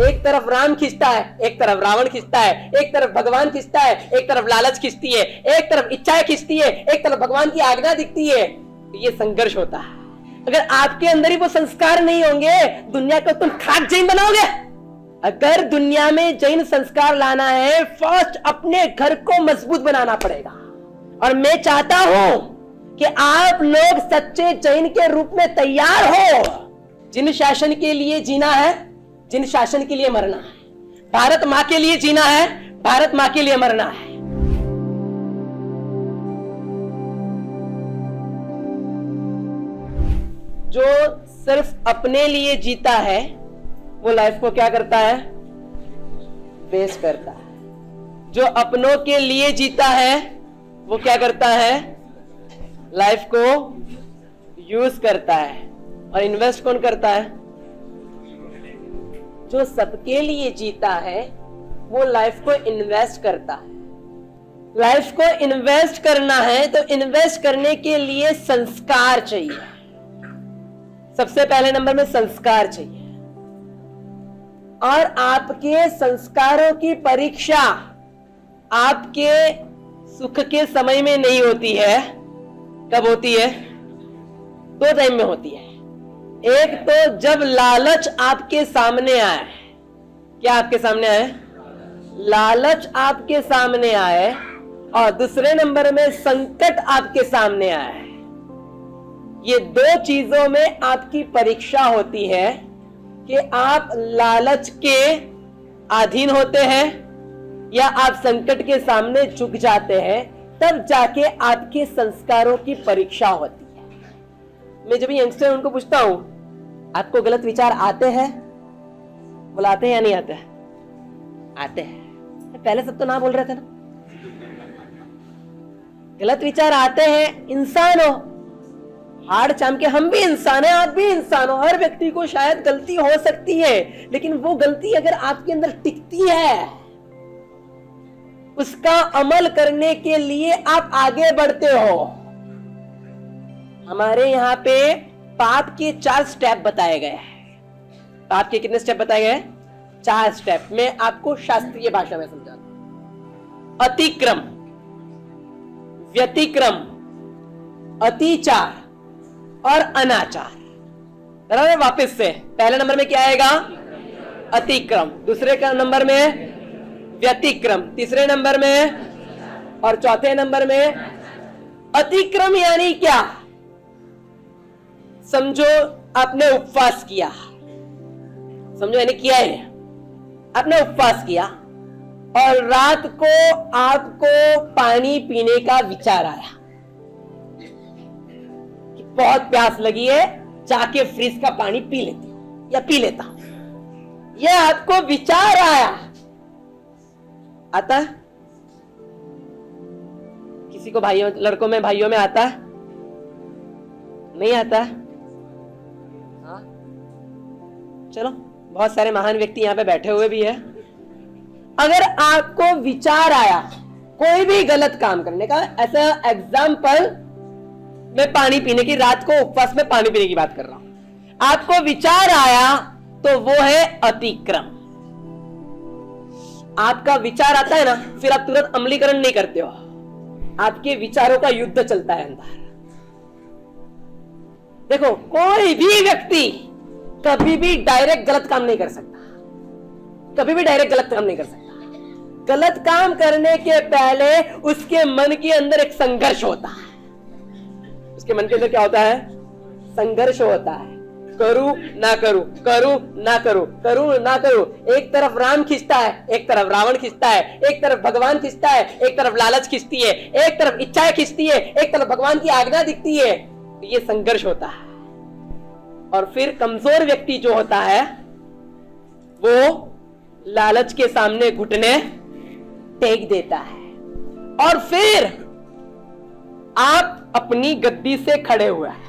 एक तरफ राम खिंचता है, एक तरफ रावण खिंचता है, एक तरफ भगवान खिंचता है, एक तरफ लालच खिंचती है, एक तरफ इच्छाएं खिंचती है, एक तरफ भगवान की आज्ञा दिखती है। तो ये संघर्ष होता है। अगर आपके अंदर ही वो संस्कार नहीं होंगे, दुनिया को तुम खाक जैन बनाओगे। अगर दुनिया में जैन संस्कार लाना है, फर्स्ट अपने घर को मजबूत बनाना पड़ेगा। और मैं चाहता हूं कि आप लोग सच्चे जैन के रूप में तैयार हो। जिन शासन के लिए जीना है, जिन शासन के लिए मरना है। भारत मां के लिए जीना है, भारत मां के लिए मरना है। जो सिर्फ अपने लिए जीता है वो लाइफ को क्या करता है? वेस्ट करता है। जो अपनों के लिए जीता है वो क्या करता है? लाइफ को यूज करता है। और इन्वेस्ट कौन करता है? जो सबके लिए जीता है वो लाइफ को इन्वेस्ट करता है। लाइफ को इन्वेस्ट करना है तो इन्वेस्ट करने के लिए संस्कार चाहिए। सबसे पहले नंबर में संस्कार चाहिए। और आपके संस्कारों की परीक्षा आपके सुख के समय में नहीं होती है। कब होती है? दो टाइम में होती है। एक तो जब लालच आपके सामने आए। क्या आपके सामने आए? लालच आपके सामने आए। और दूसरे नंबर में संकट आपके सामने आए। ये दो चीजों में आपकी परीक्षा होती है कि आप लालच के अधीन होते हैं या आप संकट के सामने झुक जाते हैं। तब जाके आपके संस्कारों की परीक्षा होती है। मैं जब यंगस्टर उनको पूछता हूं, आपको गलत विचार आते हैं? बुलाते हैं या नहीं आते हैं? आते हैं। पहले सब तो ना बोल रहे थे ना। गलत विचार आते हैं। इंसान हो, हाड़ चाम के हम भी इंसान हैं, आप भी इंसान हो। हर व्यक्ति को शायद गलती हो सकती है, लेकिन वो गलती अगर आपके अंदर टिकती है, उसका अमल करने के लिए आप आगे बढ़ते हो। हमारे यहाँ पे पाप के 4 स्टेप बताए गए हैं। पाप के कितने स्टेप बताए गए? 4 स्टेप। मैं आपको शास्त्रीय भाषा में समझाता हूं। अतिक्रम, व्यतिक्रम, अतिचार और अनाचार। बराबर? वापस से पहले नंबर में क्या आएगा? अतिक्रम। दूसरे का नंबर में व्यतिक्रम, तीसरे नंबर में और चौथे नंबर में अतिक्रम। यानी क्या? समझो आपने उपवास किया, समझो यानी किया है, आपने उपवास किया और रात को आपको पानी पीने का विचार आया कि बहुत प्यास लगी है, जाके फ्रिज का पानी पी लेती हूं या पी लेता हूं। यह आपको विचार आया। आता है? किसी को भाइयों, लड़कों में, भाइयों में आता है? नहीं आता है? हाँ? चलो, बहुत सारे महान व्यक्ति यहां पे बैठे हुए भी है। अगर आपको विचार आया कोई भी गलत काम करने का, ऐसा एग्जाम्पल मैं पानी पीने की, रात को उपवास में पानी पीने की बात कर रहा हूं, आपको विचार आया तो वो है अतिक्रम। आपका विचार आता है ना, फिर आप तुरंत अमलीकरण नहीं करते हो। आपके विचारों का युद्ध चलता है अंदर। देखो, कोई भी व्यक्ति कभी भी डायरेक्ट गलत काम नहीं कर सकता। कभी भी डायरेक्ट गलत काम नहीं कर सकता। गलत काम करने के पहले उसके मन के अंदर एक संघर्ष होता है। उसके मन के अंदर क्या होता है? संघर्ष होता है। करूं ना करूं, करूं ना करूं, करूं ना करूं। एक तरफ राम खिंचता है, एक तरफ रावण खिंचता है, एक तरफ भगवान खिंचता है, एक तरफ लालच खिंचती है, एक तरफ इच्छाएं खिंचती है, एक तरफ भगवान की आज्ञा दिखती है। ये संघर्ष होता है। और फिर कमजोर व्यक्ति जो होता है वो लालच के सामने घुटने टेक देता है। और फिर आप अपनी गद्दी से खड़े हुए हैं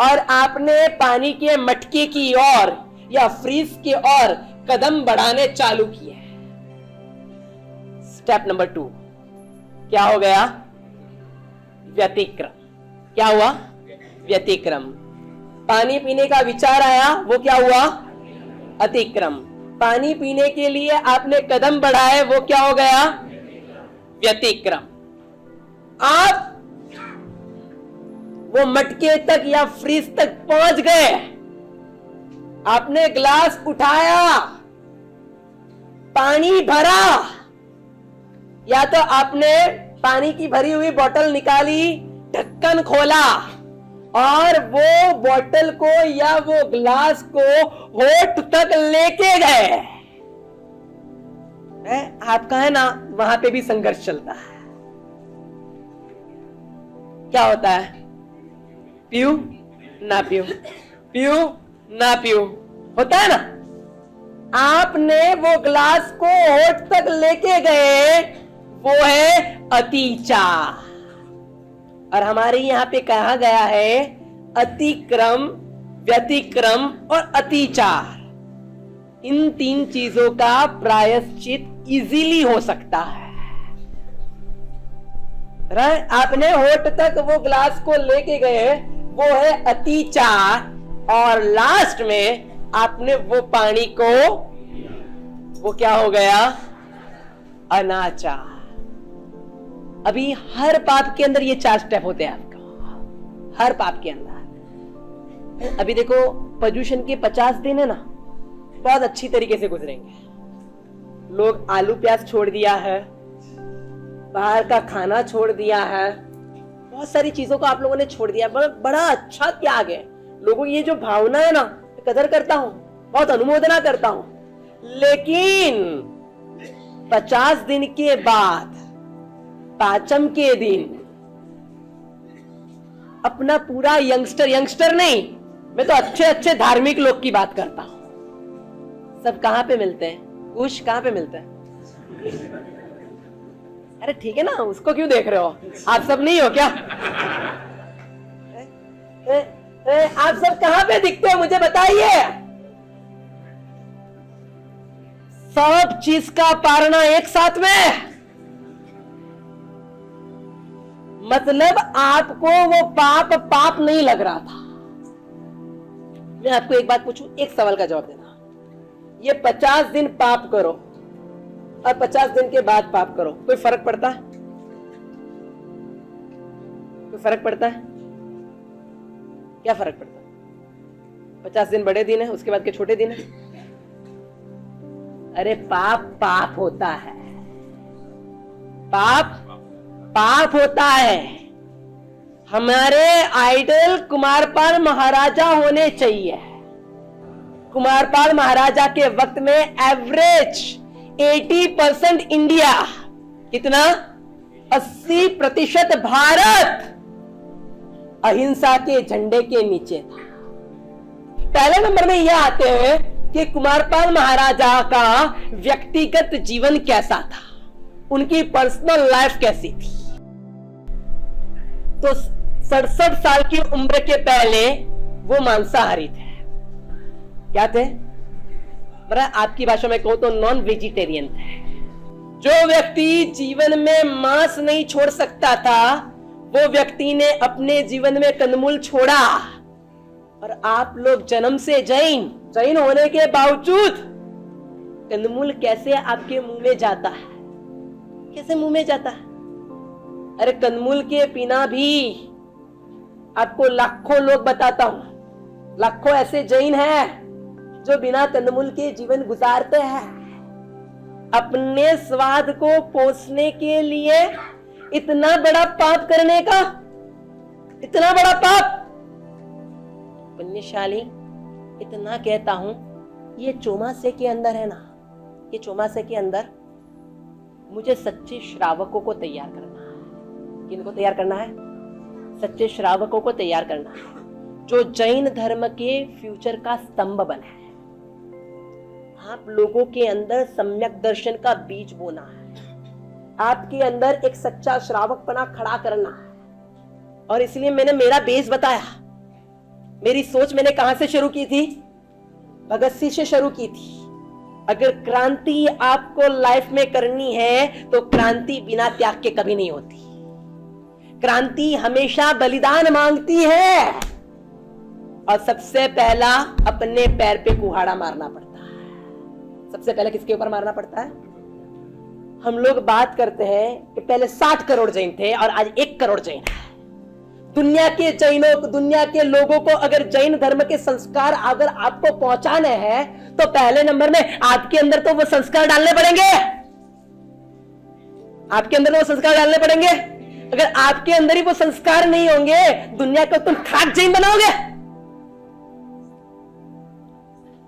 और आपने पानी के मटके की ओर या फ्रीज की ओर कदम बढ़ाने चालू किए। स्टेप नंबर 2 क्या हो गया? व्यतिक्रम। क्या हुआ? व्यतिक्रम। पानी पीने का विचार आया, वो क्या हुआ? अतिक्रम। पानी पीने के लिए आपने कदम बढ़ाए, वो क्या हो गया? व्यतिक्रम। आप वो मटके तक या फ्रिज तक पहुंच गए, आपने ग्लास उठाया, पानी भरा, या तो आपने पानी की भरी हुई बोतल निकाली, ढक्कन खोला और वो बोतल को या वो ग्लास को होठ तक लेके गए। आपका है ना, वहां पे भी संघर्ष चलता है। क्या होता है? पीऊ ना पीऊ, पीऊ ना पीऊ, होता है ना। आपने वो ग्लास को होठ तक लेके गए, वो है अतिचार। और हमारे यहां पे कहा गया है अतिक्रम, व्यतिक्रम और अतिचार। इन 3 चीजों का प्रायश्चित इजीली हो सकता है। आपने होठ तक वो ग्लास को लेके गए, वो है अतिचार, और लास्ट में आपने वो पानी को, वो क्या हो गया? अनाचार। अभी हर पाप के अंदर ये 4 स्टेप होते हैं आपका, हर पाप के अंदर। अभी देखो, प्रदूषण के 50 दिन है ना, बहुत अच्छी तरीके से गुजरेंगे। लोग आलू प्याज छोड़ दिया है, बाहर का खाना छोड़ दिया है, बहुत सारी चीजों को आप लोगों ने छोड़ दिया। बड़ा अच्छा त्याग है। लोगों की ये जो भावना है ना, कदर करता हूं, बहुत अनुमोदना करता हूं। लेकिन 50 दिन के बाद, पांचम के दिन, अपना पूरा यंगस्टर नहीं, मैं तो अच्छे अच्छे धार्मिक लोग की बात करता हूं। सब कहां पे मिलते हैं? कुश कहां पे मिलते हैं? अरे ठीक है ना, उसको क्यों देख रहे हो? आप सब नहीं हो क्या? आप सब कहां पे दिखते हो, मुझे बताइए। सब चीज का पारना एक साथ में, मतलब आपको वो पाप नहीं लग रहा था। मैं आपको एक बात पूछूं, एक सवाल का जवाब देना। ये 50 दिन पाप करो और 50 दिन के बाद पाप करो, कोई फर्क पड़ता है? कोई फर्क पड़ता है? क्या फर्क पड़ता है? 50 दिन बड़े दिन है, उसके बाद के छोटे दिन है। अरे पाप होता है, पाप होता है। हमारे आइडल कुमारपाल महाराजा होने चाहिए। कुमारपाल महाराजा के वक्त में एवरेज 80% इंडिया, कितना? 80% भारत अहिंसा के झंडे के नीचे था। पहले नंबर में यह आते हैं कि कुमारपाल महाराजा का व्यक्तिगत जीवन कैसा था, उनकी पर्सनल लाइफ कैसी थी। तो 67 साल की उम्र के पहले वो मांसाहारी थे। क्या थे? आपकी भाषा में कहूं तो नॉन वेजिटेरियन थे। जो व्यक्ति जीवन में मांस नहीं छोड़ सकता था, वो व्यक्ति ने अपने जीवन में कंदमूल छोड़ा। और आप लोग जन्म से जैन होने के बावजूद कंदमूल कैसे आपके मुंह में जाता है? कैसे मुंह में जाता है? अरे कंदमूल के बिना भी आपको लाखों लोग बताता हूं, लाखों ऐसे जैन हैं जो बिना कंदमूल के जीवन गुजारते हैं। अपने स्वाद को पोषने के लिए इतना बड़ा पाप करने का, इतना बड़ा पाप। पुण्यशाली, इतना कहता हूं, ये चौमासे के अंदर है ना, ये चौमासे के अंदर मुझे सच्चे श्रावकों को तैयार करना है। किनको तैयार करना है? सच्चे श्रावकों को तैयार करना है, जो जैन धर्म के फ्यूचर का स्तंभ बने। आप लोगों के अंदर सम्यक दर्शन का बीज बोना है, आपके अंदर एक सच्चा श्रावकपना खड़ा करना है। और इसलिए मैंने मेरा बेस बताया। मेरी सोच मैंने कहां से शुरू की थी? भगत सिंह से शुरू की थी। अगर क्रांति आपको लाइफ में करनी है तो क्रांति बिना त्याग के कभी नहीं होती। क्रांति हमेशा बलिदान मांगती है, और सबसे पहला अपने पैर पे कुहाड़ा मारना पड़ता है। सबसे पहले किसके ऊपर मारना पड़ता है? हम लोग बात करते हैं कि पहले 60 करोड़ जैन थे और आज 1 करोड़ जैन है। दुनिया के जैनों को, दुनिया के लोगों को अगर जैन धर्म के संस्कार अगर आपको पहुंचाने हैं तो पहले नंबर में आपके अंदर तो वो संस्कार डालने पड़ेंगे। आपके अंदर वो संस्कार डालने पड़ेंगे। अगर आपके अंदर ही वो संस्कार नहीं होंगे, दुनिया को तुम खाक जैन बनाओगे?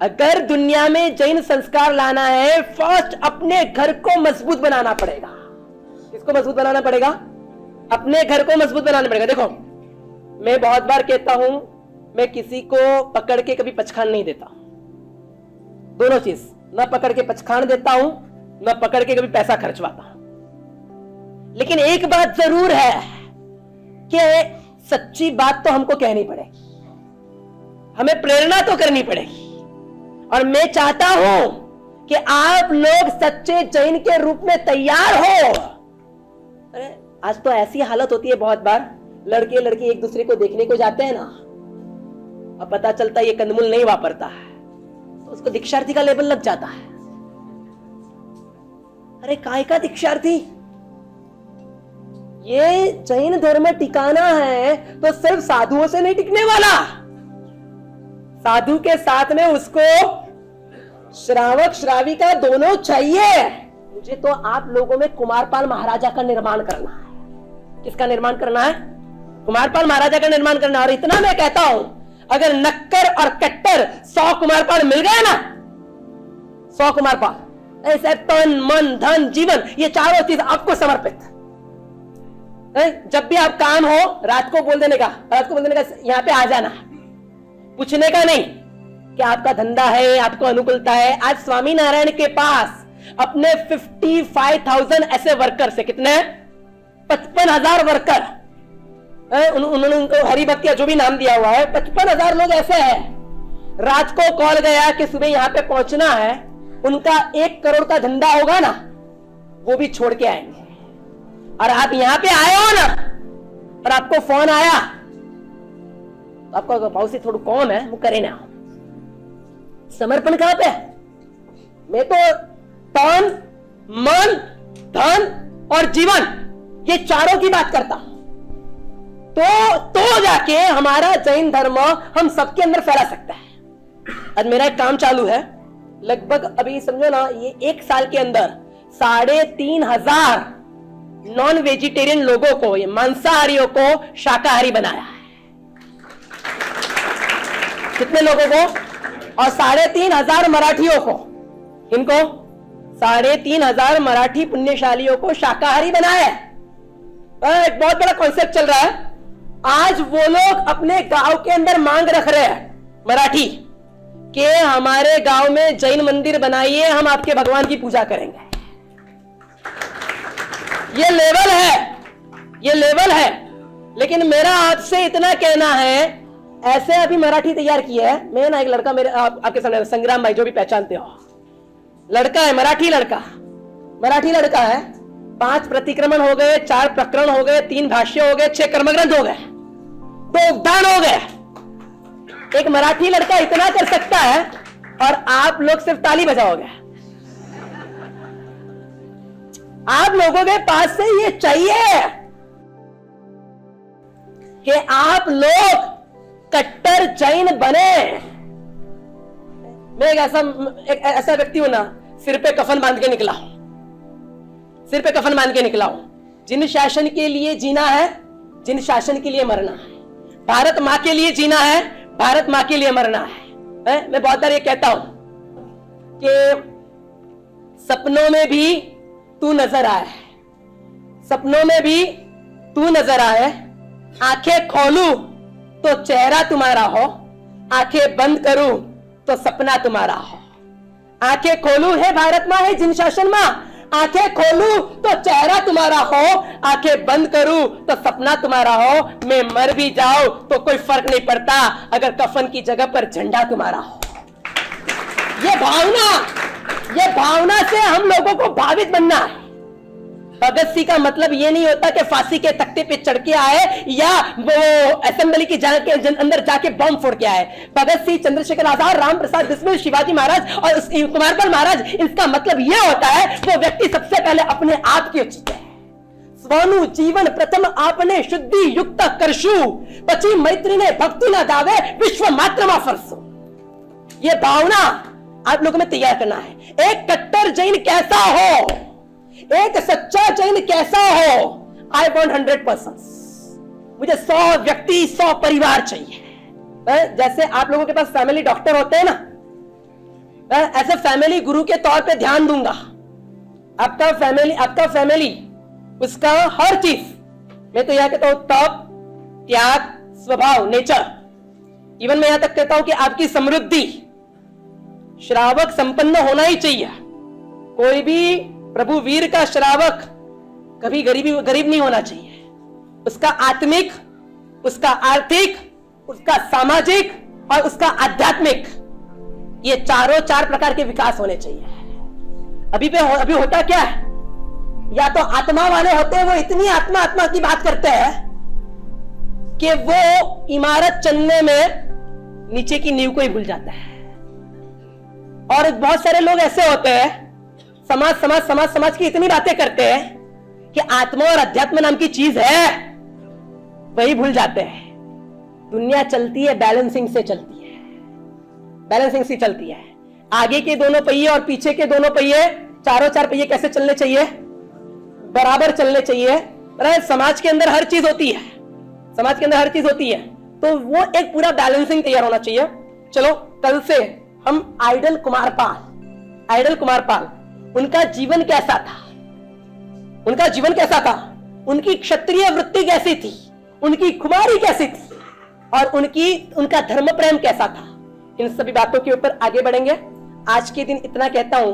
अगर दुनिया में जैन संस्कार लाना है, फर्स्ट अपने घर को मजबूत बनाना पड़ेगा। किसको मजबूत बनाना पड़ेगा? अपने घर को मजबूत बनाना पड़ेगा। देखो, मैं बहुत बार कहता हूं, मैं किसी को पकड़ के कभी पचखान नहीं देता। दोनों चीज, न पकड़ के पचखान देता हूं, न पकड़ के कभी पैसा खर्चवाता हूं। लेकिन एक बात जरूर है कि सच्ची बात तो हमको कहनी पड़ेगी, हमें प्रेरणा तो करनी पड़ेगी। और मैं चाहता हूं कि आप लोग सच्चे जैन के रूप में तैयार हो। अरे आज तो ऐसी हालत होती है, बहुत बार लड़के लड़की एक दूसरे को देखने को जाते हैं ना, अब पता चलता है ये कंदमूल नहीं वापरता है, तो उसको दीक्षार्थी का लेबल लग जाता है। अरे काय का दीक्षार्थी? ये जैन धर्म टिकाना है तो सिर्फ साधुओं से नहीं टिकने वाला, साधु के साथ में उसको श्रावक श्राविका दोनों चाहिए। मुझे तो आप लोगों में कुमारपाल महाराजा का निर्माण करना है। किसका निर्माण करना है? कुमारपाल महाराजा का निर्माण करना है। और इतना मैं कहता हूं, अगर नक्कर और कट्टर 100 कुमारपाल मिल गए ना, 100 कुमारपाल, ऐसे तन मन धन जीवन ये चारों चीज आपको समर्पित। जब भी आप काम हो रात को बोल देने का, यहां पे आ जाना, पूछने का नहीं कि आपका धंधा है, आपको अनुकूलता है। आज स्वामी नारायण के पास अपने 55,000 ऐसे वर्कर से, कितने? 55,000 वर्कर, उन्होंने उनको हरि भक्तिया जो भी नाम दिया हुआ है, 55,000 लोग ऐसे हैं। रात को कॉल गया कि सुबह यहां पे पहुंचना है, उनका 1 करोड़ का धंधा होगा ना, वो भी छोड़ के आएंगे। और आप यहां पे आए हो ना, और आपको फोन आया, आपका भाव से थोड़ा कौन है, वो करे ना। समर्पण कहां पे? मैं तो तन मन धन और जीवन ये चारों की बात करता हूं, तो जाके हमारा जैन धर्म हम सबके अंदर फैला सकता है। आज मेरा एक काम चालू है, लगभग अभी समझो ना, ये 1 साल के अंदर 3,500 नॉन वेजिटेरियन लोगों को, ये मांसाहारियों को शाकाहारी बनाया है। कितने लोगों को? और 3,500 मराठियों को, इनको 3,500 मराठी पुण्यशालियों को शाकाहारी बनाया है। एक बहुत बड़ा कॉन्सेप्ट चल रहा है। आज वो लोग अपने गांव के अंदर मांग रख रहे हैं, मराठी, कि हमारे गांव में जैन मंदिर बनाइए, हम आपके भगवान की पूजा करेंगे। ये लेवल है। लेकिन मेरा आपसे इतना कहना है, ऐसे अभी मराठी तैयार किया है। मैं ना एक लड़का मेरे आपके सामने, संग्राम भाई जो भी पहचानते हो, लड़का है, मराठी लड़का है। 5 प्रतिक्रमण हो गए, 4 प्रकरण हो गए, 3 भाष्य हो गए, 6 कर्मग्रंथ हो गए, 2 उपदान हो गए। एक मराठी लड़का इतना कर सकता है और आप लोग सिर्फ ताली बजाओगे। आप लोगों के पास से ये चाहिए कि आप लोग कट्टर जैन बने। मैं एक ऐसा व्यक्ति हूं ना, सिर पे कफन बांध के निकला हूं। जिन शासन के लिए जीना है, जिन शासन के लिए मरना है। भारत मां के लिए जीना है, भारत मां के लिए मरना है। मैं बहुत बार ये कहता हूं कि सपनों में भी तू नजर आए, सपनों में भी तू नजर आए। आंखें खोलूं तो चेहरा तुम्हारा हो, आंखें बंद करूं तो सपना तुम्हारा हो। आंखें खोलूं है भारत मां, है जिन शासन मां, आंखें खोलूं तो चेहरा तुम्हारा हो, आंखें बंद करूं तो सपना तुम्हारा हो। मैं मर भी जाऊं तो कोई फर्क नहीं पड़ता अगर कफन की जगह पर झंडा तुम्हारा हो। ये भावना से हम लोगों को भावित बनना है। भगत सिंह का मतलब ये नहीं होता कि फांसी के तख्ते पे चढ़ के आए या वो असेंबली के अंदर जाके बम फोड़ के आए। भगत सिंह, चंद्रशेखर आजाद, राम प्रसाद बिस्मिल, शिवाजी महाराज और कुमारपाल महाराज, इसका मतलब यह होता है वो व्यक्ति सबसे पहले अपने आप की उचित है। स्वनु जीवन प्रथम आपने शुद्धि युक्त करशु, पची मैत्री ने भक्ति न दावे विश्व मात्र मा फरसो। ये भावना आप लोगों में तैयार करना है। एक कट्टर जैन कैसा हो, एक सच्चा जैन कैसा हो। I want 100%। मुझे 100 व्यक्ति, 100 परिवार चाहिए। जैसे आप लोगों के पास फैमिली डॉक्टर होते हैं ना, ऐसे फैमिली गुरु के तौर पे ध्यान दूंगा। आपका फैमिली उसका हर चीज, मैं तो यह कहता हूं तप, त्याग, स्वभाव, नेचर, इवन मैं यहां तक कहता हूं कि आपकी समृद्धि, श्रावक संपन्न होना ही चाहिए। कोई भी प्रभु वीर का श्रावक कभी गरीब नहीं होना चाहिए। उसका आत्मिक, उसका आर्थिक, उसका सामाजिक और उसका आध्यात्मिक, ये चार प्रकार के विकास होने चाहिए। अभी होता क्या है, या तो आत्मा वाले होते हैं, वो इतनी आत्मा की बात करते हैं कि वो इमारत चलने में नीचे की नींव को ही भूल जाता है। और बहुत सारे लोग ऐसे होते हैं, समाज की इतनी बातें करते हैं कि आत्मा और अध्यात्म नाम की चीज है वही भूल जाते हैं। दुनिया चलती है बैलेंसिंग से चलती है। आगे के दोनों पहिए और पीछे के दोनों पहिए, चार पहिए कैसे चलने चाहिए, बराबर चलने चाहिए। समाज के अंदर हर चीज होती है, तो वो एक पूरा बैलेंसिंग तैयार होना चाहिए। चलो कल से हम आइडल कुमारपाल, उनका जीवन कैसा था, उनकी क्षत्रिय वृत्ति कैसी थी, उनकी खुमारी कैसी थी और उनका धर्म प्रेम कैसा था, इन सभी बातों के ऊपर आगे बढ़ेंगे। आज के दिन इतना कहता हूं,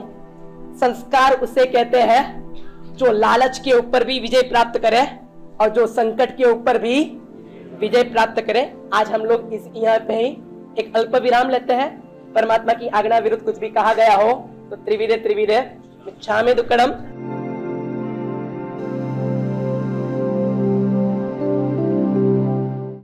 संस्कार उसे कहते हैं जो लालच के ऊपर भी विजय प्राप्त करे और जो संकट के ऊपर भी विजय प्राप्त करे। आज हम लोग यहाँ पे ही एक अल्प विराम लेते हैं। परमात्मा की आज्ञा विरुद्ध कुछ भी कहा गया हो तो त्रिविधे मिच्छामि दुक्कडम।